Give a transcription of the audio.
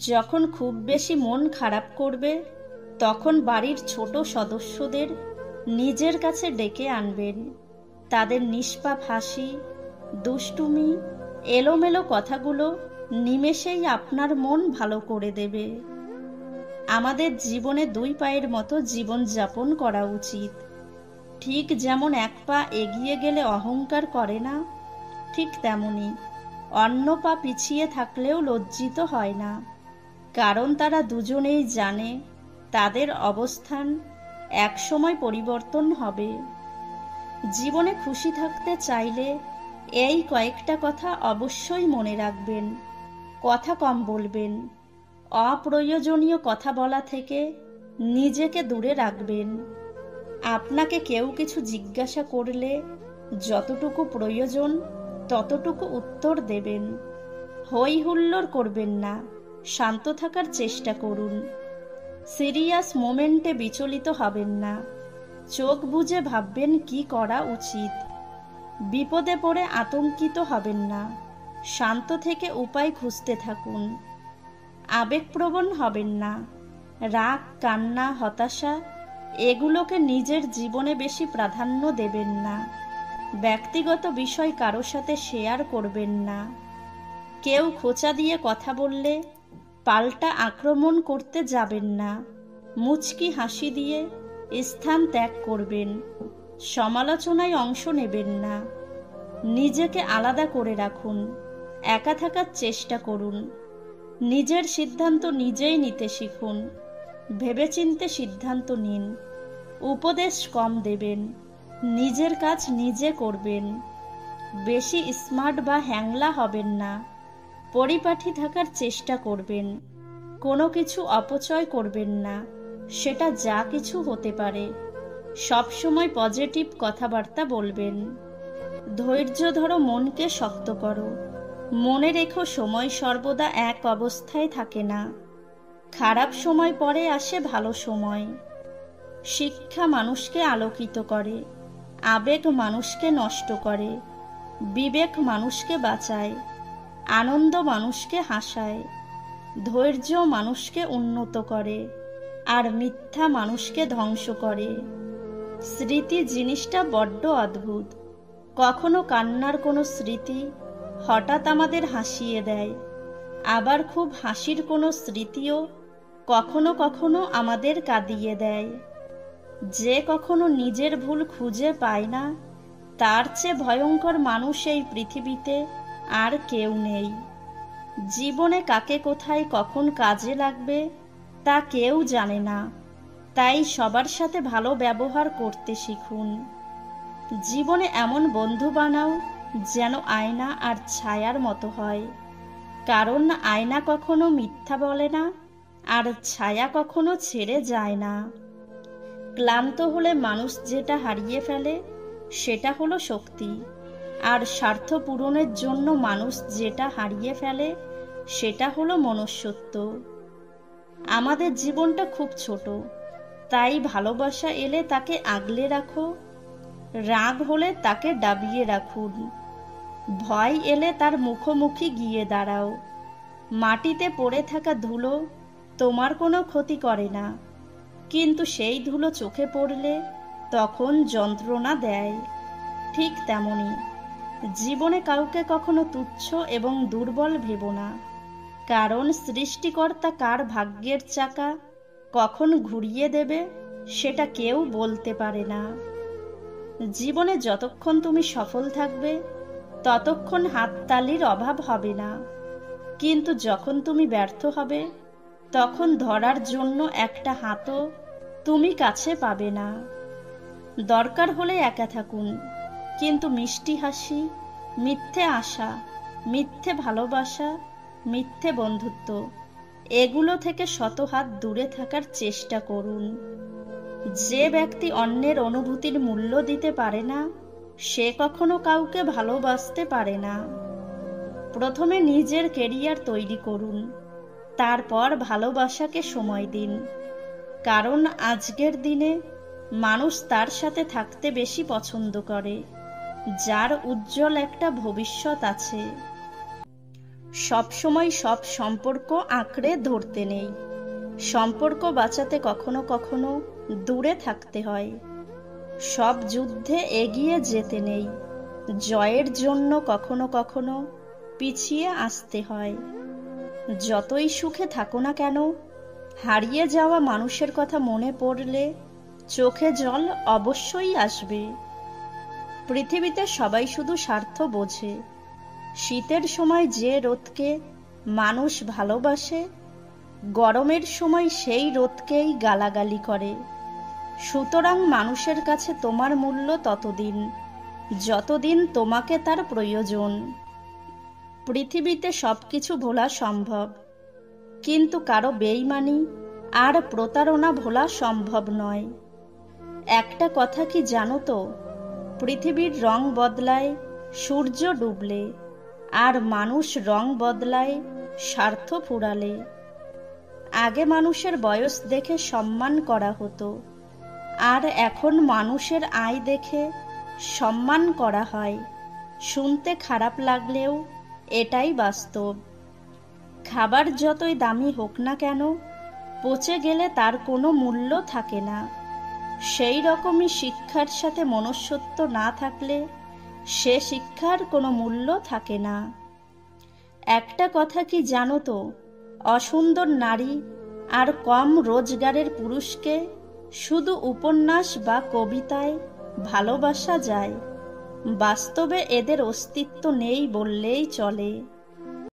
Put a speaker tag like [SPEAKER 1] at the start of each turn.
[SPEAKER 1] যখন খুব বেশি মন খারাপ করবে তখন বাড়ির ছোট সদস্যদের নিজের কাছে ডেকে আনবেন। তাদের নিষ্পাপ হাসি, দুষ্টুমি, এলোমেলো কথাগুলো নিমেষেই আপনার মন ভালো করে দেবে। আমাদের জীবনে দুই পায়ের মতো জীবনযাপন করা উচিত। ঠিক যেমন এক পা এগিয়ে গেলে অহংকার করে না, ঠিক তেমনি অন্য পা পিছিয়ে থাকলেও লজ্জিত হয় না, কারণ তারা দুজনেই জানে তাদের অবস্থান একসময় পরিবর্তন হবে। জীবনে খুশি থাকতে চাইলে এই কয়েকটা কথা অবশ্যই মনে রাখবেন। কথা কম বলবেন, অপ্রয়োজনীয় কথা বলা থেকে নিজেকে দূরে রাখবেন। আপনাকে কেউ কিছু জিজ্ঞাসা করলে যতটুকু প্রয়োজন ততটুকু উত্তর দেবেন। হই হুল্লোড় করবেন না, শান্ত থাকার চেষ্টা করুন। সিরিয়াস মোমেন্টে বিচলিত হবেন না, চোখ বুজে ভাববেন কি করা উচিত। বিপদে পড়ে আতঙ্কিত হবেন না, শান্ত থেকে উপায় খুঁজতে থাকুন। আবেগপ্রবণ হবেন না, রাগ, কান্না, হতাশা এগুলোকে নিজের জীবনে বেশি প্রাধান্য দেবেন না। ব্যক্তিগত বিষয় কারো সাথে শেয়ার করবেন না। কেউ খোঁচা দিয়ে কথা বললে পাল্টা আক্রমণ করতে যাবেন না। মুচকি হাসি দিয়ে স্থান ত্যাগ করবেন। সমালোচনায় অংশ নেবেন না। নিজেকে আলাদা করে রাখুন, একা থাকার চেষ্টা করুন। নিজের সিদ্ধান্ত নিজেই নিতে শিখুন। ভেবেচিন্তে সিদ্ধান্ত নিন। উপদেশ কম দেবেন, নিজের কাজ নিজে করবেন। বেশি স্মার্ট বা হ্যাংলা হবেন না, পরিপাটি থাকার চেষ্টা করবেন। কোনো কিছু অপচয় করবেন না, সেটা যা কিছু হতে পারে। সবসময় পজিটিভ কথাবার্তা বলবেন। ধৈর্য ধরো, মনকে শক্ত করো। মনে রেখো, সময় সর্বদা এক অবস্থায় থাকে না। খারাপ সময় পরে আসে ভালো সময়। শিক্ষা মানুষকে আলোকিত করে, আবেগ মানুষকে নষ্ট করে, বিবেক মানুষকে বাঁচায়, আনন্দ মানুষকে হাসায়, ধৈর্য মানুষকে উন্নত করে, আর মিথ্যা মানুষকে ধ্বংস করে। স্মৃতি জিনিসটা বড্ড অদ্ভুত। কখনো কান্নার কোনো স্মৃতি হঠাৎ আমাদের হাসিয়ে দেয়, আবার খুব হাসির কোনো স্মৃতিও কখনো কখনো আমাদের কাঁদিয়ে দেয়। যে কখনো নিজের ভুল খুঁজে পায় না, তার চেয়ে ভয়ঙ্কর মানুষ এই পৃথিবীতে আর কেউ নেই। জীবনে কাকে কোথায় কখন কাজে লাগবে তা কেউ জানে না, তাই সবার সাথে ভালো ব্যবহার করতে শিখুন। জীবনে এমন বন্ধু বানাও যেন আয়না আর ছায়ার মতো হয়, কারণ আয়না কখনো মিথ্যা বলে না, আর ছায়া কখনো ছেড়ে যায় না। ক্লান্ত হলে মানুষ যেটা হারিয়ে ফেলে সেটা হলো শক্তি, আর স্বার্থ পূরণের জন্য মানুষ যেটা হারিয়ে ফেলে সেটা হলো মনুষ্যত্ব। আমাদের জীবনটা খুব ছোট, তাই ভালোবাসা এলে তাকে আগলে রাখো, রাগ হলে তাকে দাবিয়ে রাখুন, ভয় এলে তার মুখোমুখি গিয়ে দাঁড়াও। মাটিতে পড়ে থাকা ধুলো তোমার কোনো ক্ষতি করে না, কিন্তু সেই ধুলো চোখে পড়লে তখন যন্ত্রণা দেয়। ঠিক তেমনি জীবনে কাউকে কখনো তুচ্ছ এবং দুর্বল ভেবো না, কারণ সৃষ্টিকর্তা কার ভাগ্যের চাকা কখন ঘুরিয়ে দেবে সেটা কেউ বলতে পারে না। জীবনে যতক্ষণ তুমি সফল থাকবে ততক্ষণ হাততালির অভাব হবে না, কিন্তু যখন তুমি ব্যর্থ হবে তখন ধরার জন্য একটা হাতও তুমি কাছে পাবে না। দরকার হলে একা থাকুন, কিন্তু মিষ্টি হাসি, মিথ্যে আশা, মিথ্যে ভালোবাসা, মিথ্যে বন্ধুত্ব এগুলো থেকে শত হাত দূরে থাকার চেষ্টা করুন। যে ব্যক্তি অন্যের অনুভূতির মূল্য দিতে পারে না সে কখনো কাউকে ভালোবাসতে পারে না। প্রথমে নিজের ক্যারিয়ার তৈরি করুন, তারপর ভালোবাসাকে সময় দিন, কারণ আজকের দিনে মানুষ তার সাথে থাকতে বেশি পছন্দ করে যার উজ্জ্বল একটা ভবিষ্যৎ আছে। সবসময় সব সম্পর্ক আঁকড়ে ধরতে নেই। সম্পর্ক বাঁচাতে কখনো কখনো দূরে থাকতে হয়। সব যুদ্ধে এগিয়ে যেতে নেই। জয়ের জন্য কখনো কখনো পিছিয়ে আসতে হয়। যতই সুখে থাকো না কেন, হারিয়ে যাওয়া মানুষের কথা মনে পড়লে চোখে জল অবশ্যই আসবে। পৃথিবীতে সবাই শুধু স্বার্থ বোঝে। শীতের সময় যে রোদকে মানুষ ভালোবাসে, গরমের সময় সেই রোদকেই গালাগালি করে। সুতরাং মানুষের কাছে তোমার মূল্য ততদিন যতদিন তোমাকে তার প্রয়োজন। পৃথিবীতে সবকিছু ভোলা সম্ভব, কিন্তু কারো বেইমানি আর প্রতারণা ভোলা সম্ভব নয়। একটা কথা কি জানো তো, পৃথিবীর রং বদলায় সূর্য ডুবলে, আর মানুষ রং বদলায় স্বার্থ ফুরালে। আগে মানুষের বয়স দেখে সম্মান করা হতো, আর এখন মানুষের আয় দেখে সম্মান করা হয়। শুনতে খারাপ লাগলেও এটাই বাস্তব। খাবার যতই দামি হোক না কেন, পচে গেলে তার কোনো মূল্য থাকে না। সেই রকমই শিক্ষার সাথে মনুষ্যত্ব না থাকলে সে শিক্ষার কোনো মূল্য থাকে না। একটা কথা কি জানো তো, অসুন্দর নারী আর কম রোজগারের পুরুষকে শুধু উপন্যাস বা কবিতায় ভালোবাসা যায়। বাস্তবে এদের অস্তিত্ব নেই বললেই চলে।